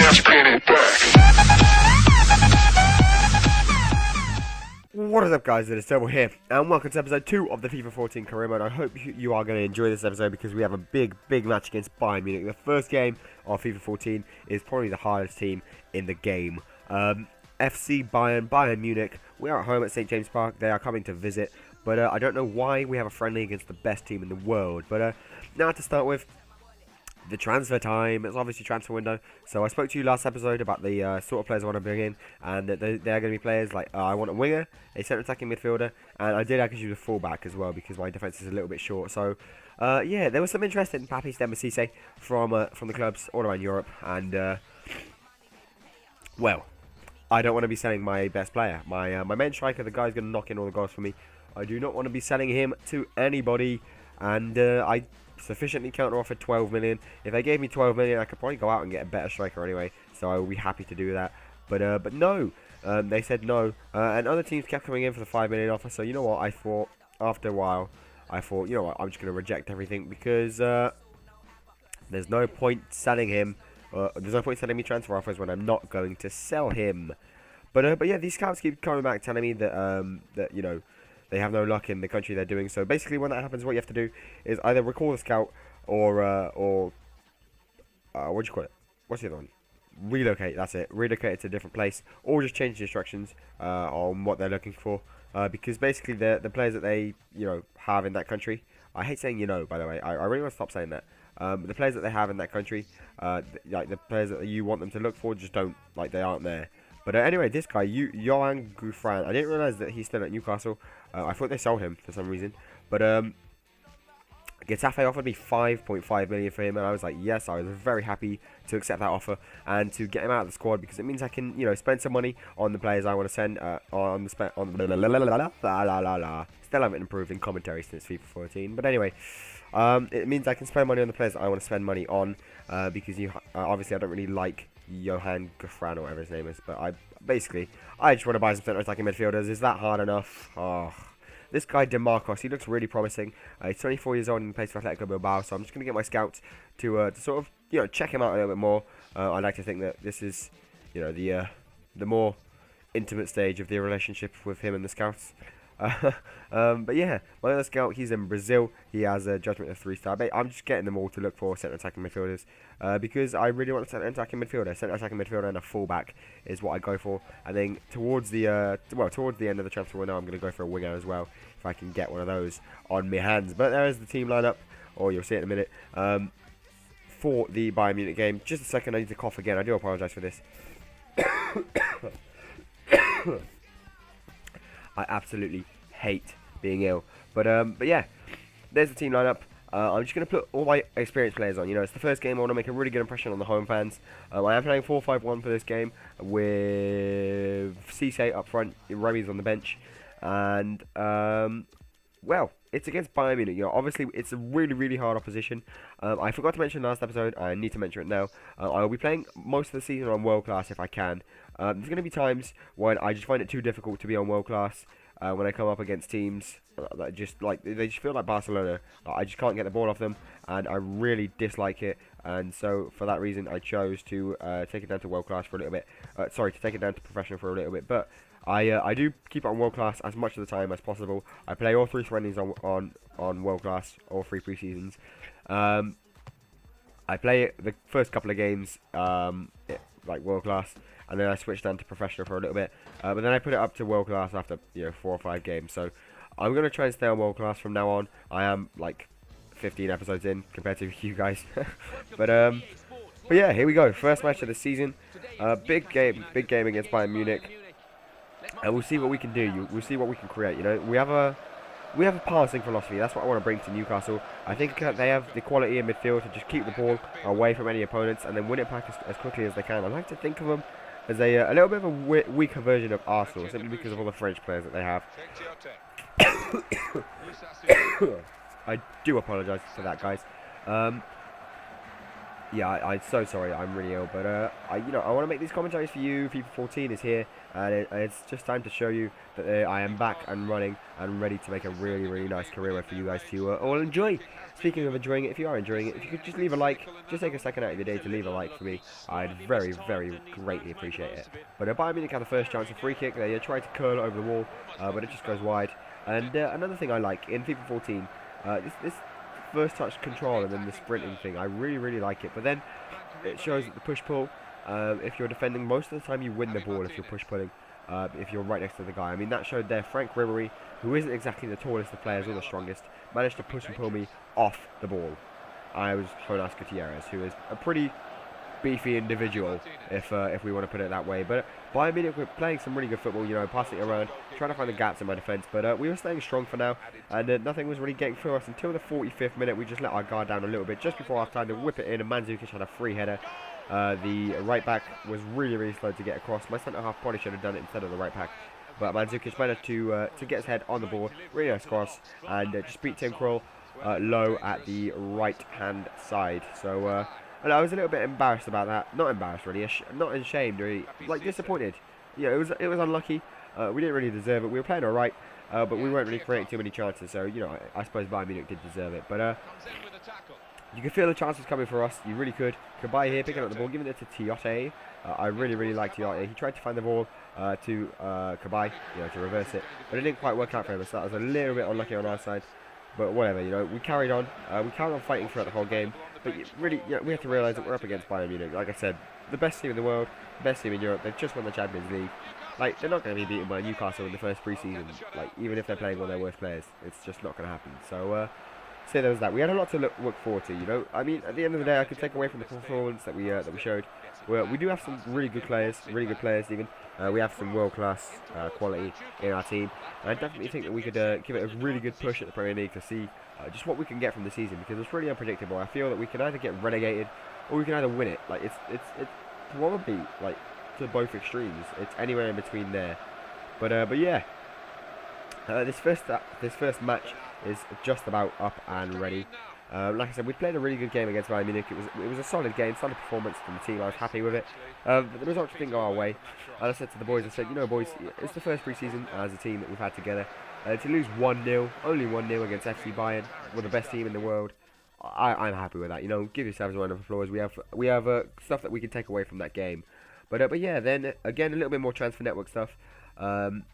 What is up, guys? It is Turbo here, and welcome to episode 2 of the FIFA 14 career mode. I hope you are going to enjoy this episode because we have a big match against Bayern Munich. The first game of FIFA 14 is probably the hardest team in the game. FC Bayern Munich. We are at home at St. James Park. They are coming to visit, but I don't know why we have a friendly against the best team in the world. But now to start with, the transfer time. It's obviously transfer window. So I spoke to you last episode about the sort of players I want to bring in, and that they're going to be players like I want a winger, a centre attacking midfielder, and I did actually use a fullback as well because my defence is a little bit short. So yeah, there was some interest in Papis Demba from the clubs all around Europe, and well, I don't want to be selling my best player, my main striker, the guy's going to knock in all the goals for me. I do not want to be selling him to anybody, and I sufficiently counter-offered 12 million. If they gave me 12 million, I could probably go out and get a better striker anyway, so I will be happy to do that. But no, they said no, and other teams kept coming in for the 5 million offer. So you know what? I thought after a while, you know what? I'm just going to reject everything because there's no point selling him. There's no point sending me transfer offers when I'm not going to sell him. But yeah, these scouts keep coming back telling me that that you know, they have no luck in the country they're doing. So basically, when that happens, what you have to do is either recall the scout or what do you call it? What's the other one? Relocate. That's it. Relocate it to a different place, or just change the instructions on what they're looking for. Because basically, the players that they have in that country. I hate saying by the way. I really want to stop saying that. The players that they have in that country, like the players that you want them to look for, just don't they aren't there. But anyway, this guy, Johan Gouffran, I didn't realise that he's still at Newcastle. I thought they sold him for some reason. But Getafe offered me 5.5 million for him, and I was like, yes, I was very happy to accept that offer and to get him out of the squad because it means I can, spend some money on the players I want to send. Still haven't improved in commentary since FIFA 14, but anyway. It means I can spend money on the players I want to spend money on because obviously I don't really like Johan Gouffran or whatever his name is, but I just want to buy some centre attacking midfielders. Is that hard enough? Oh, this guy DeMarcos, he looks really promising. He's 24 years old and plays for Atletico Bilbao, so I'm just going to get my scouts to sort of check him out a little bit more. I like to think that this is the more intimate stage of the relationship with him and the scouts. But yeah, my other scout, he's in Brazil. He has a judgment of 3-star. I'm just getting them all to look for centre attacking midfielders because I really want a centre attacking midfielder, and a fullback is what I go for. And then towards the end of the transfer window, I'm going to go for a winger as well if I can get one of those on my hands. But there is the team lineup, or you'll see it in a minute. For the Bayern Munich game. Just a second, I need to cough again. I do apologise for this. I absolutely hate being ill, but yeah, there's the team lineup. I'm just going to put all my experienced players on. It's the first game. I want to make a really good impression on the home fans. I am playing 4-5-1 for this game with Cisse up front, Remy's on the bench, and well, it's against Bayern Munich. Obviously, it's a really hard opposition. I forgot to mention last episode. I need to mention it now. I will be playing most of the season on world class if I can. There's going to be times when I just find it too difficult to be on world class when I come up against teams that they just feel like Barcelona. I just can't get the ball off them, and I really dislike it. And so for that reason, I chose to take it down to world class for a little bit. To take it down to professional for a little bit. But I do keep it on world class as much of the time as possible. I play all 3 friendlies on world class, all 3 pre-seasons. I play the first couple of games like world class, and then I switch down to professional for a little bit. But then I put it up to world class after 4 or 5 games. So I'm gonna try and stay on world class from now on. I am like 15 episodes in compared to you guys. but yeah, here we go. First match of the season. Big game against Bayern Munich, and we'll see what we can do. We'll see what we can create. We have a passing philosophy. That's what I want to bring to Newcastle. I think they have the quality in midfield to just keep the ball away from any opponents and then win it back as quickly as they can. I like to think of them as a little bit of a weaker version of Arsenal, simply because of all the French players that they have. I do apologise for that, guys. Yeah, I'm so sorry. I'm really ill, but I want to make these commentaries for you. FIFA 14 is here, and it's just time to show you that I am back and running and ready to make a really nice career mode for you guys to all enjoy. Speaking of enjoying it, if you are enjoying it, if you could just leave a like, just take a second out of your day to leave a like for me, I'd very greatly appreciate it. But Bayern Munich had the first chance, a free kick. They tried to curl it over the wall, but it just goes wide. And another thing I like in FIFA 14, this first touch control and then the sprinting thing, I really like it. But then it shows that the push pull, if you're defending, most of the time you win the ball if you're push pulling, if you're right next to the guy. I mean, that showed there Frank Ribery, who isn't exactly the tallest of players or the strongest, managed to push and pull me off the ball. I was Jonas Gutierrez, who is a pretty beefy individual, if we want to put it that way. But Bayern Munich were playing some really good football, passing it around, trying to find the gaps in my defence. But we were staying strong for now, and nothing was really getting through us until the 45th minute. We just let our guard down a little bit just before half time to whip it in, and Mandzukic had a free header. The right back was really slow to get across. My centre half probably should have done it instead of the right back, but Mandzukic managed to get his head on the ball, really nice cross, and just beat Tim Krul low at the right hand side. So and I was a little bit embarrassed about that. Not embarrassed really, not ashamed, really, like disappointed. Yeah, it was unlucky. We didn't really deserve it. We were playing alright, but we weren't really creating too many chances. So I suppose Bayern Munich did deserve it. But you could feel the chances coming for us. You really could. Kabay here picking up the ball, giving it to Tiote. I really like Tiote. He tried to find the ball to Kabay, to reverse it, but it didn't quite work out for him. So that was a little bit unlucky on our side. But whatever, we carried on. We carried on fighting throughout the whole game. But really, we have to realise that we're up against Bayern Munich. Like I said, the best team in the world, the best team in Europe. They've just won the Champions League. Like, they're not going to be beaten by Newcastle in the first pre-season. Like, even if they're playing one of their worst players, it's just not going to happen. So, say there was that. We had a lot to look forward to. I mean, at the end of the day, I could take away from the performance that we showed. We do have some really good players even. We have some world-class quality in our team. And I definitely think that we could give it a really good push at the Premier League to see just what we can get from the season, because it's really unpredictable. I feel that we can either get relegated or we can either win it. Like, it's probably like to both extremes. It's anywhere in between there. But yeah, this first match is just about up and ready. Like I said, we played a really good game against Bayern Munich. It was a solid game, solid performance from the team. I was happy with it. But the results didn't go our way. And I said to the boys, boys, it's the first pre-season as a team that we've had together. To lose 1-0, only 1-0 against FC Bayern, we're the best team in the world. I'm happy with that. Give yourselves a round of applause. We have stuff that we can take away from that game. But yeah, then again, a little bit more transfer network stuff. I'm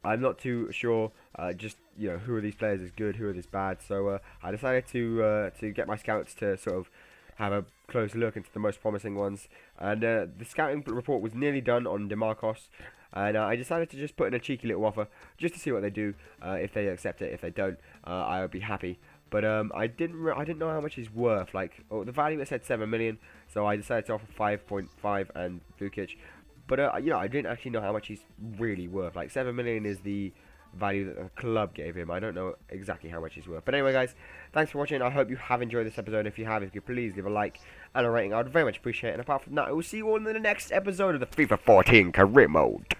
not too sure. Just who of these players is good, who are these bad. So I decided to get my scouts to sort of have a close look into the most promising ones. And the scouting report was nearly done on DeMarcos. And I decided to just put in a cheeky little offer just to see what they do. If they accept it, if they don't, I would be happy. But I didn't know how much he's worth. Like, the value it said 7 million, so I decided to offer 5.5 and Vukic. But I didn't actually know how much he's really worth. Like, 7 million is the value that the club gave him. I don't know exactly how much he's worth. But anyway, guys, thanks for watching. I hope you have enjoyed this episode. If you have, if you could please leave a like and a rating, I would very much appreciate it. And apart from that, I will see you all in the next episode of the FIFA 14 Career Mode.